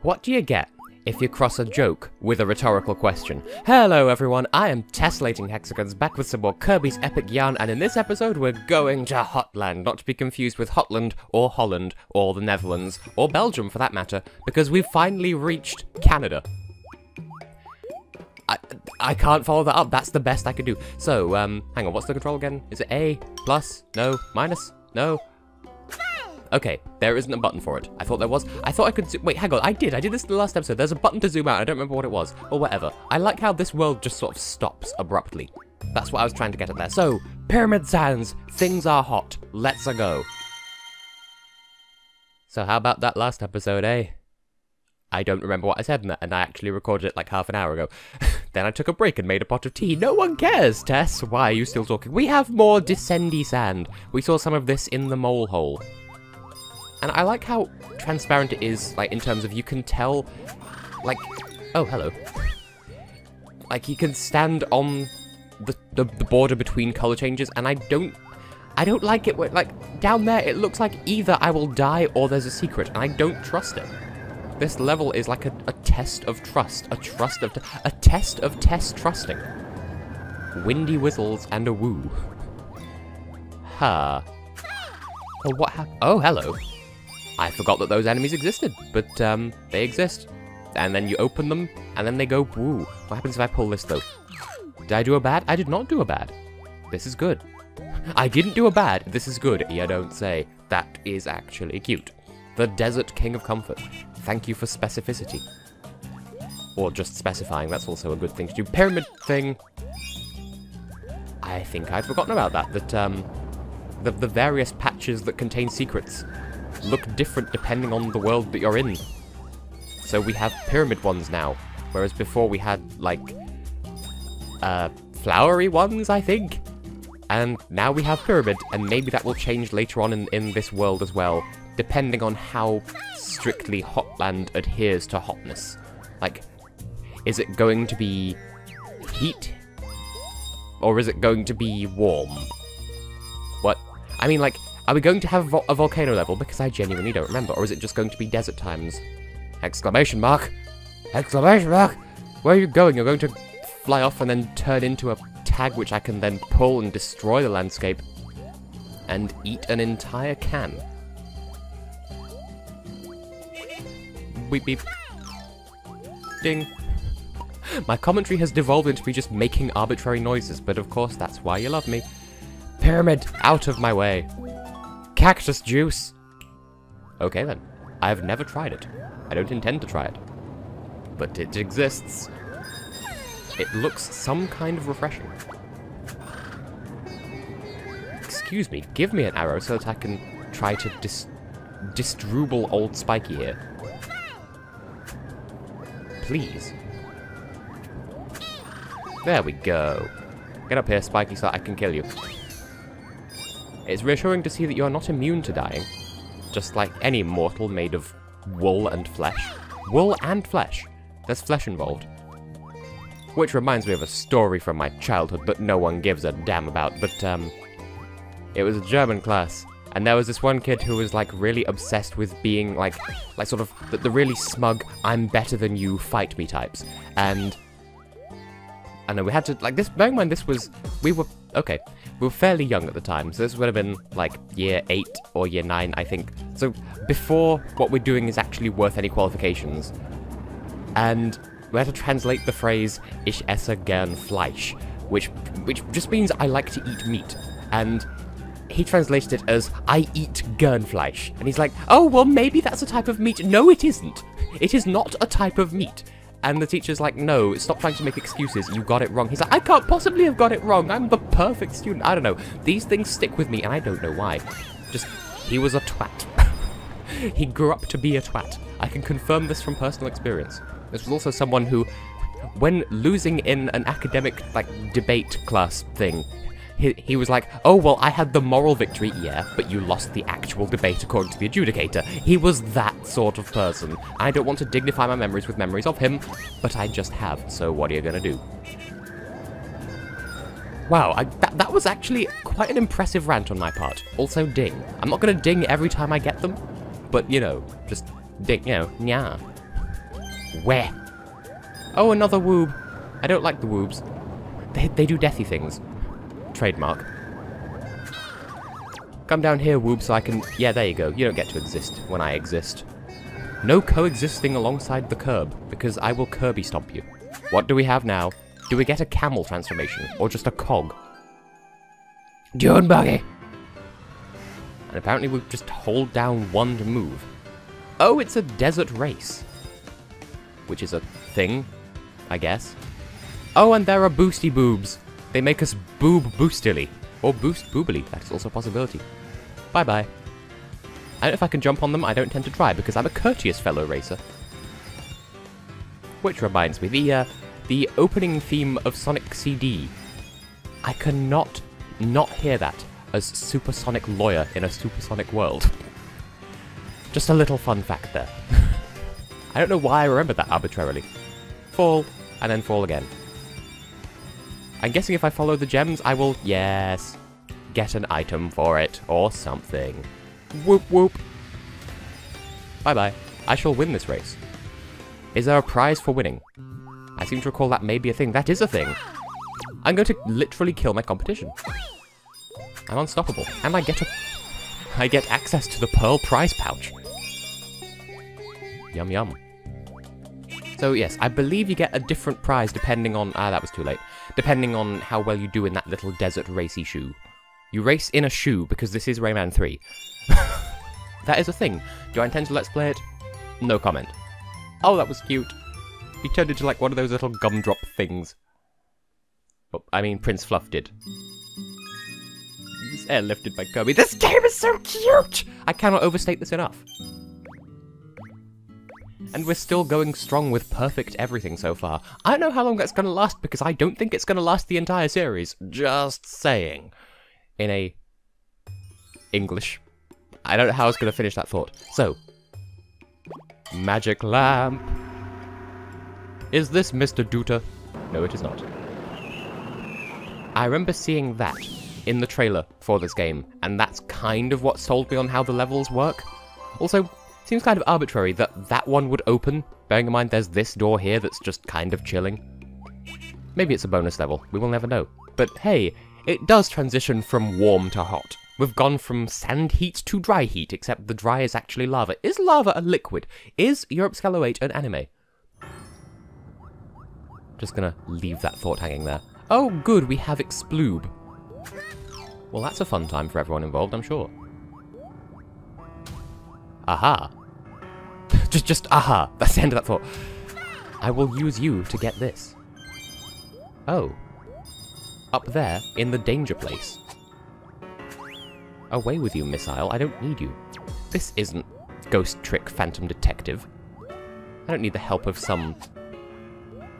What do you get if you cross a joke with a rhetorical question? Hello everyone, I am Tessellating Hexagons, back with some more Kirby's epic yarn, and in this episode we're going to Hotland, not to be confused with Hotland, or Holland, or the Netherlands, or Belgium for that matter, because we've finally reached Canada. I can't follow that up, that's the best I could do. So, hang on, what's the control again? Is it A, plus, no, minus, no? Okay, there isn't a button for it. I thought there was. I thought I could wait, hang on, I did this in the last episode. There's a button to zoom out, I don't remember what it was. Or whatever. I like how this world just sort of stops abruptly. That's what I was trying to get at there. So, pyramid sands, things are hot. Let's go. So how about that last episode, eh? I don't remember what I said in that, and I actually recorded it like half an hour ago. Then I took a break and made a pot of tea. No one cares, Tess. Why are you still talking? We have more descendy sand. We saw some of this in the mole hole. And I like how transparent it is, like, in terms of you can tell, like, oh, hello. Like, you can stand on the border between color changes, and I don't like it where, like, down there it looks like either I will die or there's a secret, and I don't trust it. This level is like a test of trust, a test of Tess trusting. Windy whistles and a woo. Ha. Oh, what happened? Oh, hello. I forgot that those enemies existed, but they exist. And then you open them, and then they go woo. What happens if I pull this, though? Did I do a bad? I did not do a bad. This is good. I didn't do a bad. This is good. You don't say. That is actually cute. The Desert King of Comfort. Thank you for specificity. Or just specifying, that's also a good thing to do. Pyramid thing. I think I'd forgotten about that. That, the various patches that contain secrets look different depending on the world that you're in. So we have pyramid ones now, whereas before we had, like, flowery ones, I think? And now we have pyramid, and maybe that will change later on in this world as well, depending on how strictly Hotland adheres to hotness. Like, is it going to be heat? Or is it going to be warm? What? I mean, like, are we going to have a volcano level? Because I genuinely don't remember. Or is it just going to be desert times? Exclamation mark! Exclamation mark! Where are you going? You're going to fly off and then turn into a tag which I can then pull and destroy the landscape. And eat an entire can. Beep beep. Ding. My commentary has devolved into me just making arbitrary noises, but of course that's why you love me. Pyramid, out of my way. Cactus juice! Okay then. I've never tried it. I don't intend to try it. But it exists. It looks some kind of refreshing. Excuse me, give me an arrow so that I can try to distrubble old Spiky here. Please. There we go. Get up here, Spiky, so I can kill you. It's reassuring to see that you are not immune to dying. Just like any mortal made of wool and flesh. Wool and flesh. There's flesh involved. Which reminds me of a story from my childhood that no one gives a damn about, but, it was a German class. And there was this one kid who was, like, really obsessed with being, like sort of, the really smug, I'm better than you, fight me types. And I know we had to, like, this, bear in mind this was, we were fairly young at the time, so this would have been, like, year 8 or year 9, I think. So, before what we're doing is actually worth any qualifications. And we had to translate the phrase, Ich esse gern Fleisch, which just means I like to eat meat. And he translated it as, I eat Gernfleisch. And he's like, oh, well, maybe that's a type of meat. No, it isn't. It is not a type of meat. And the teacher's like, no, stop trying to make excuses. You got it wrong. He's like, I can't possibly have got it wrong. I'm the perfect student. I don't know. These things stick with me, and I don't know why. Just, he was a twat. He grew up to be a twat. I can confirm this from personal experience. This was also someone who, when losing in an academic, like, debate class thing, he was like, oh, well, I had the moral victory, yeah, but you lost the actual debate according to the adjudicator. He was that sort of person. I don't want to dignify my memories with memories of him, but I just have, so what are you gonna do? Wow, that was actually quite an impressive rant on my part. Also ding. I'm not gonna ding every time I get them, but, you know, just ding, you know, nya. Where? Oh, another woob. I don't like the woobs. They do deathy things. Trademark. Come down here, woob, so I can... Yeah, there you go. You don't get to exist when I exist. No coexisting alongside the curb, because I will Kirby stomp you. What do we have now? Do we get a camel transformation, or just a cog? Dune buggy! And apparently we just hold down 1 to move. Oh, it's a desert race. Which is a thing, I guess. Oh, and there are boosty boobs. They make us boob boostily. Or boost boobily. That is also a possibility. Bye-bye. I don't know if I can jump on them. I don't tend to try, because I'm a courteous fellow racer. Which reminds me, the opening theme of Sonic CD. I cannot not hear that as Supersonic Lawyer in a Supersonic world. Just a little fun fact there. I don't know why I remembered that arbitrarily. Fall, and then fall again. I'm guessing if I follow the gems, I will, yes, get an item for it, or something. Whoop whoop. Bye-bye. I shall win this race. Is there a prize for winning? I seem to recall that may be a thing. That is a thing. I'm going to literally kill my competition. I'm unstoppable. And I get access to the Pearl Prize Pouch. Yum yum. So yes, I believe you get a different prize depending on... that was too late. Depending on how well you do in that little desert racy shoe. You race in a shoe because this is Rayman 3. That is a thing. Do I intend to let's play it? No comment. Oh, that was cute. He turned into like one of those little gumdrop things. Oh, I mean, Prince Fluff did. His hair lifted by Kirby. This game is so cute! I cannot overstate this enough. And we're still going strong with perfect everything so far. I don't know how long that's going to last, because I don't think it's going to last the entire series. Just saying. In a... English. I don't know how I was going to finish that thought. So. Magic lamp. Is this Mr. Duta? No, it is not. I remember seeing that in the trailer for this game, and that's kind of what sold me on how the levels work. Also, seems kind of arbitrary that that one would open, bearing in mind there's this door here that's just kind of chilling. Maybe it's a bonus level, we will never know. But hey, it does transition from warm to hot. We've gone from sand heat to dry heat, except the dry is actually lava. Is lava a liquid? Is Europe Scalo 8 an anime? Just gonna leave that thought hanging there. Oh good, we have Exploob. Well, that's a fun time for everyone involved, I'm sure. Aha. just aha. That's the end of that thought. I will use you to get this. Oh. Up there, in the danger place. Away with you, missile. I don't need you. This isn't Ghost Trick Phantom Detective. I don't need the help of some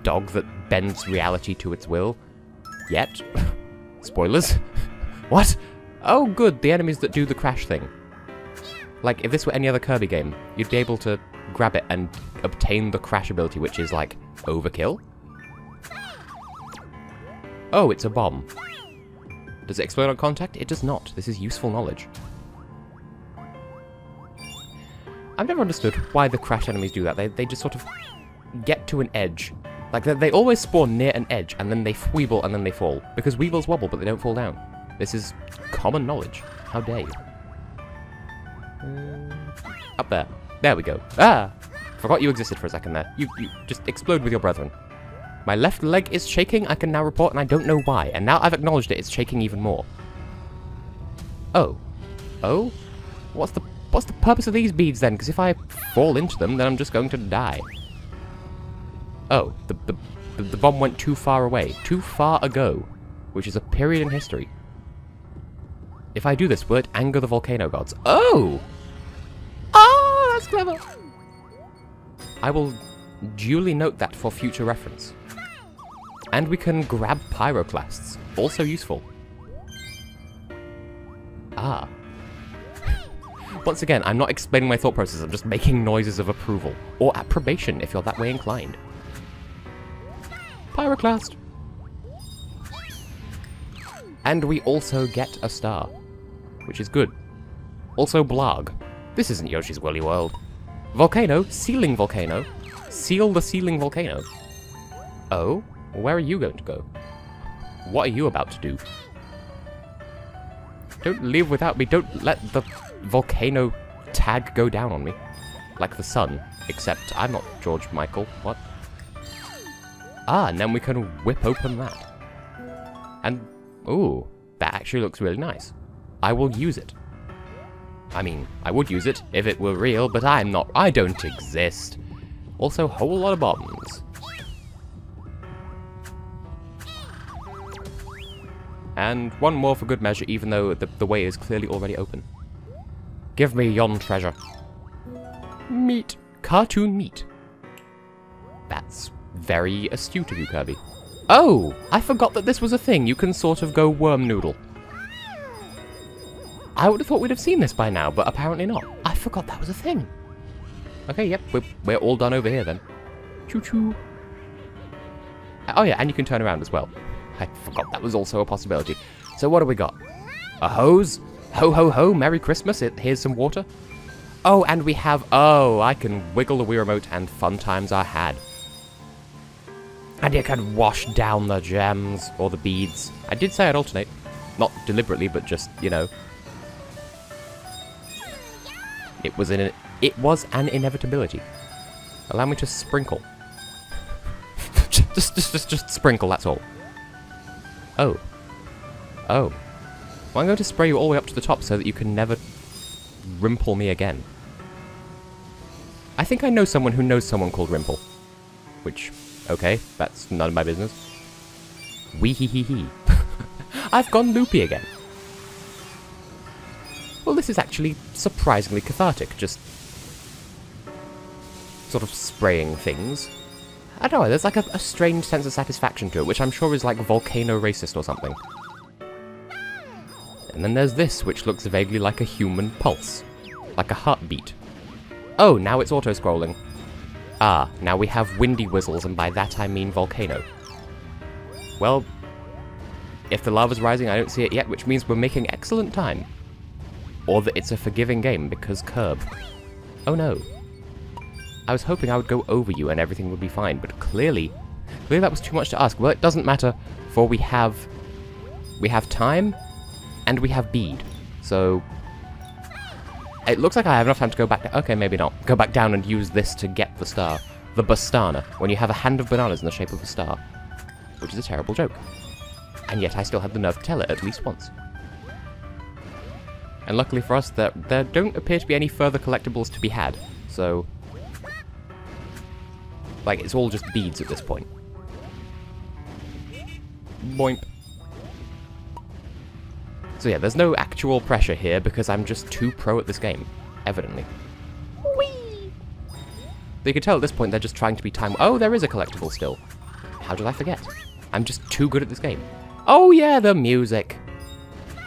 dog that bends reality to its will. Yet. Spoilers. What? Oh, good. The enemies that do the crash thing. Like, if this were any other Kirby game, you'd be able to grab it and obtain the crash ability, which is, like, overkill. Oh, it's a bomb. Does it explode on contact? It does not. This is useful knowledge. I've never understood why the crash enemies do that. They just sort of get to an edge. Like, they always spawn near an edge, and then they weeble, and then they fall. Because weebles wobble, but they don't fall down. This is common knowledge. How dare you? Up there. There we go. Ah! Forgot you existed for a second there. You just explode with your brethren. My left leg is shaking, I can now report, and I don't know why. And now I've acknowledged it, it's shaking even more. Oh. Oh? What's the purpose of these beads then? Because if I fall into them, then I'm just going to die. Oh, the bomb went too far away. Too far ago. Which is a period in history. If I do this, will it anger the volcano gods? Oh! Oh, that's clever! I will duly note that for future reference. And we can grab pyroclasts. Also useful. Ah. Once again, I'm not explaining my thought process, I'm just making noises of approval. Or approbation, if you're that way inclined. Pyroclast! And we also get a star. Which is good. Also Blarg. This isn't Yoshi's Woolly World. Volcano, ceiling volcano. Seal the ceiling volcano. Oh? Where are you going to go? What are you about to do? Don't leave without me. Don't let the volcano tag go down on me. Like the sun. Except I'm not George Michael. What? Ah, and then we can whip open that. And, ooh, that actually looks really nice. I will use it. I mean, I would use it if it were real, but I'm not. I don't exist. Also, whole lot of bombs. And one more for good measure, even though the way is clearly already open. Give me yon treasure. Meat. Cartoon meat. That's very astute of you, Kirby. Oh! I forgot that this was a thing. You can sort of go worm noodle. I would have thought we'd have seen this by now, but apparently not. I forgot that was a thing. Okay, yep, we're all done over here then. Choo-choo. Oh yeah, and you can turn around as well. I forgot that was also a possibility. So what do we got? A hose? Ho ho ho, Merry Christmas, here's some water. Oh, and we have, oh, I can wiggle the Wii Remote and fun times are had. And you can wash down the gems, or the beads. I did say I'd alternate. Not deliberately, but just, you know. It was an inevitability. Allow me to sprinkle. just sprinkle, that's all. Oh. Oh. Well, I'm going to spray you all the way up to the top so that you can never rimple me again. I think I know someone who knows someone called Rimple. Which, okay, that's none of my business. Wee hee hee hee. I've gone loopy again. Well, this is actually surprisingly cathartic, just sort of spraying things. I don't know, there's like a strange sense of satisfaction to it, which I'm sure is like volcano racist or something. And then there's this, which looks vaguely like a human pulse. Like a heartbeat. Oh, now it's auto-scrolling. Ah, now we have windy whistles, and by that I mean volcano. Well, if the lava's rising, I don't see it yet, which means we're making excellent time. Or that it's a forgiving game, because curb. Oh no. I was hoping I would go over you and everything would be fine, but clearly that was too much to ask. Well, it doesn't matter, for we have time, and we have bead. So, it looks like I have enough time to go back. Okay, maybe not. Go back down and use this to get the star. The Bastana, when you have a hand of bananas in the shape of a star. Which is a terrible joke. And yet I still had the nerve to tell it at least once. And luckily for us, there don't appear to be any further collectibles to be had. So, like, it's all just beads at this point. Boink. So yeah, there's no actual pressure here because I'm just too pro at this game, evidently. Whee! You can tell at this point they're just trying to be time. Oh, there is a collectible still. How did I forget? I'm just too good at this game. Oh yeah, the music.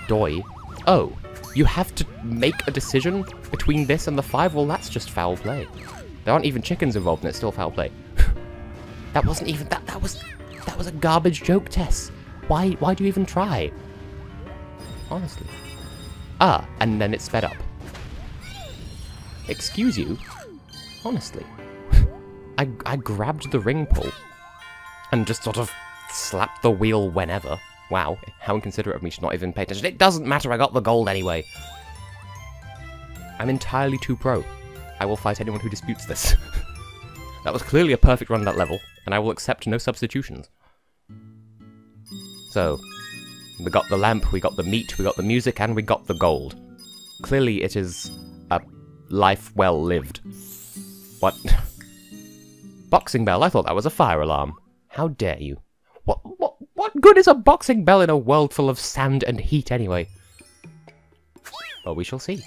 Doi. Oh, you have to make a decision between this and the 5? Well, that's just foul play. There aren't even chickens involved and it's still foul play. That wasn't even, that was a garbage joke, Tess. Why do you even try? Honestly. Ah, and then it sped up. Excuse you? Honestly. I grabbed the ring pull and just sort of slapped the wheel whenever. Wow, how inconsiderate of me to not even pay attention. It doesn't matter, I got the gold anyway. I'm entirely too pro. I will fight anyone who disputes this. That was clearly a perfect run of that level, and I will accept no substitutions. So, we got the lamp, we got the meat, we got the music, and we got the gold. Clearly it is a life well lived. What? Boxing bell, I thought that was a fire alarm. How dare you? What good is a boxing bell in a world full of sand and heat anyway? Well, we shall see.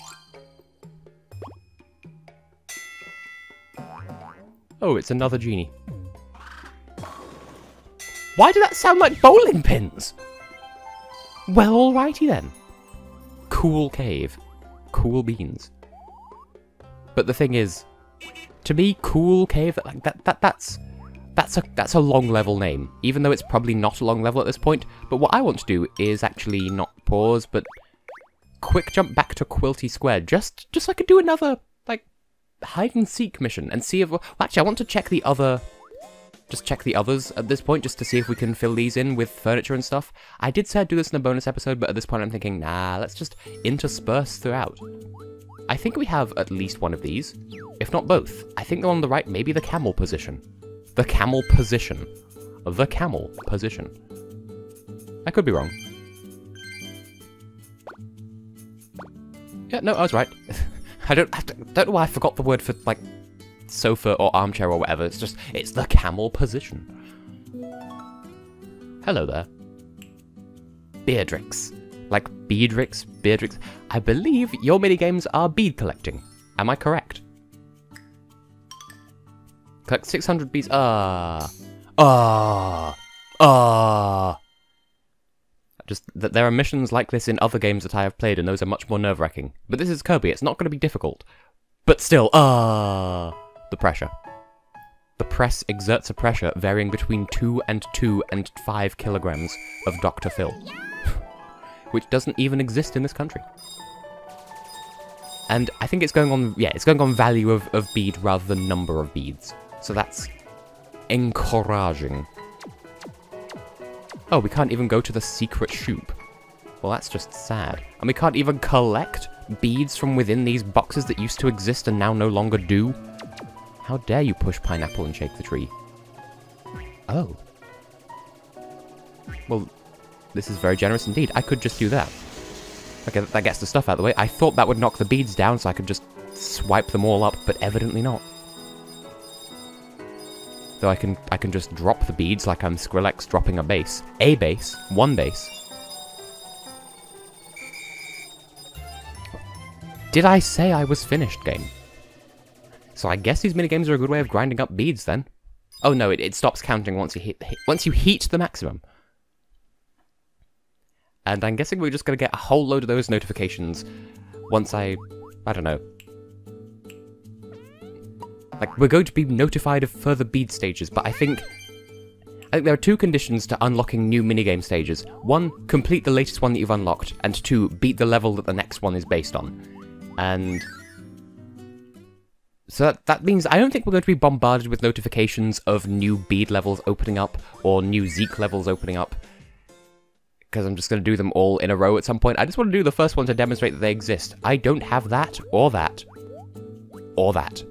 Oh, it's another genie. Why did that sound like bowling pins? Well, alrighty then. Cool cave. Cool beans. But the thing is, to me, cool cave, like that's a long level name, even though it's probably not a long level at this point. But what I want to do is actually not pause, but quick jump back to Quilty Square, just so I could do another, like, hide-and-seek mission and see if... Well, actually, I want to check the other... Just check the others at this point, just to see if we can fill these in with furniture and stuff. I did say I'd do this in a bonus episode, but at this point I'm thinking, nah, let's just intersperse throughout. I think we have at least one of these, if not both. I think the one on the right, maybe the camel position. The camel position. The camel position. I could be wrong. Yeah, no, I was right. I don't know why I forgot the word for, like, sofa or armchair or whatever. It's the camel position. Hello there. Beardrix. Like Beardrix? Beardrix? I believe your minigames are bead collecting. Am I correct? Collect 600 beads. Just that there are missions like this in other games that I have played, and those are much more nerve-wracking. But this is Kirby. It's not going to be difficult. But still, the pressure. The press exerts a pressure varying between 2 and 5 kilograms of Dr. Phil. Which doesn't even exist in this country. And I think it's going on, yeah, it's going on value of bead rather than number of beads. So that's encouraging. Oh, we can't even go to the secret shoop. Well, that's just sad. And we can't even collect beads from within these boxes that used to exist and now no longer do. How dare you push pineapple and shake the tree? Oh. Well, this is very generous indeed. I could just do that. Okay, that gets the stuff out of the way. I thought that would knock the beads down so I could just swipe them all up, but evidently not. Though I can just drop the beads like I'm Skrillex dropping a base. A base. One base. Did I say I was finished, game? So I guess these minigames are a good way of grinding up beads then. Oh no, it stops counting once you heat the maximum. And I'm guessing we're just going to get a whole load of those notifications once I don't know. Like, we're going to be notified of further bead stages, but I think there are 2 conditions to unlocking new minigame stages. 1, complete the latest one that you've unlocked, and 2, beat the level that the next one is based on. And so that means I don't think we're going to be bombarded with notifications of new bead levels opening up, or new Zeke levels opening up, because I'm just going to do them all in a row at some point. I just want to do the first one to demonstrate that they exist. I don't have that, or that, or that.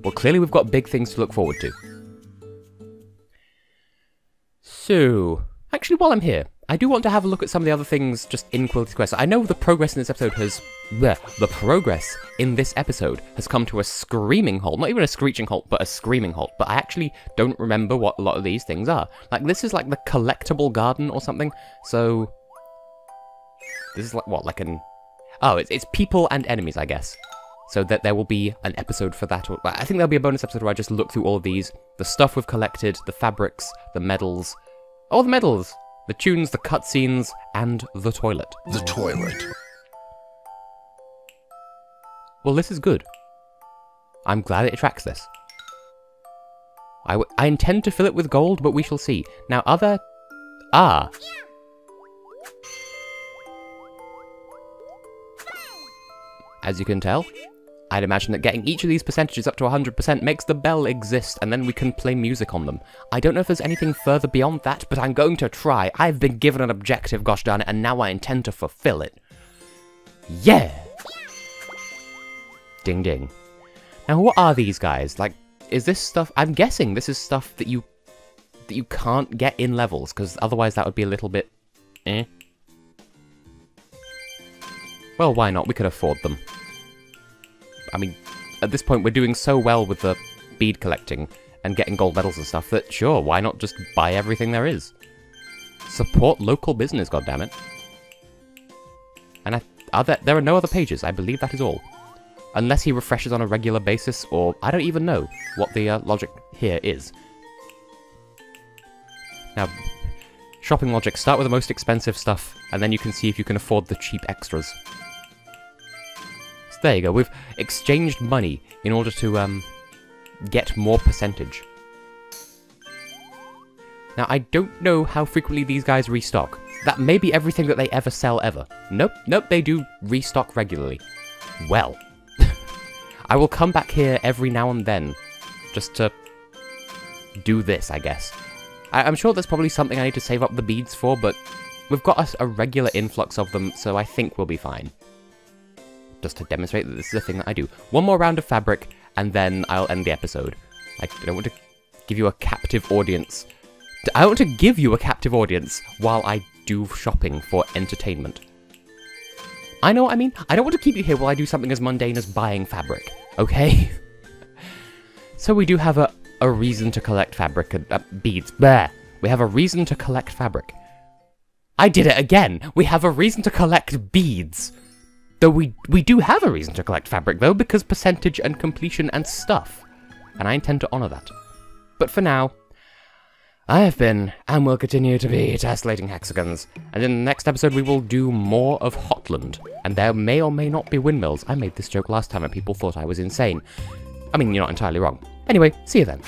Well, clearly we've got big things to look forward to. So, actually, while I'm here, I do want to have a look at some of the other things just in Quilty Quest. I know the progress in this episode has... The progress in this episode has come to a screaming halt. Not even a screeching halt, but a screaming halt. But I actually don't remember what a lot of these things are. Like, this is like the collectible garden or something. So... This is like, what, like an... Oh, it's people and enemies, I guess. So that there will be an episode for that. Or, I think there'll be a bonus episode where I just look through all of these. The stuff we've collected, the fabrics, the medals. Oh, the medals! The tunes, the cutscenes, and the toilet. The toilet. Well, this is good. I'm glad it attracts this. I intend to fill it with gold, but we shall see. Now, other... Ah! As you can tell, I'd imagine that getting each of these percentages up to 100% makes the bell exist, and then we can play music on them. I don't know if there's anything further beyond that, but I'm going to try. I've been given an objective, gosh darn it, and now I intend to fulfill it. Yeah! Ding ding. Now, what are these guys? Like, is this stuff... I'm guessing this is stuff that you can't get in levels, because otherwise that would be a little bit... eh? Well, why not? We could afford them. I mean, at this point, we're doing so well with the bead collecting and getting gold medals and stuff that, sure, why not just buy everything there is? Support local business, goddammit. And there are no other pages. I believe that is all. Unless he refreshes on a regular basis, or I don't even know what the logic here is. Now, shopping logic, start with the most expensive stuff, and then you can see if you can afford the cheap extras. There you go, we've exchanged money in order to, get more percentage. Now, I don't know how frequently these guys restock. That may be everything that they ever sell ever. Nope, they do restock regularly. Well. I will come back here every now and then, just to do this, I guess. I'm sure there's probably something I need to save up the beads for, but we've got a regular influx of them, so I think we'll be fine. Just to demonstrate that this is a thing that I do. One more round of fabric, and then I'll end the episode. I don't want to give you a captive audience. I want to give you a captive audience while I do shopping for entertainment. I know what I mean. I don't want to keep you here while I do something as mundane as buying fabric, okay? So we do have a reason to collect fabric and beads. There. We have a reason to collect fabric. I did it again. We have a reason to collect beads. Though we do have a reason to collect fabric, though, because percentage and completion and stuff. And I intend to honor that. But for now, I have been, and will continue to be, Tessellating Hexagons. And in the next episode, we will do more of Hotland. And there may or may not be windmills. I made this joke last time and people thought I was insane. I mean, you're not entirely wrong. Anyway, see you then.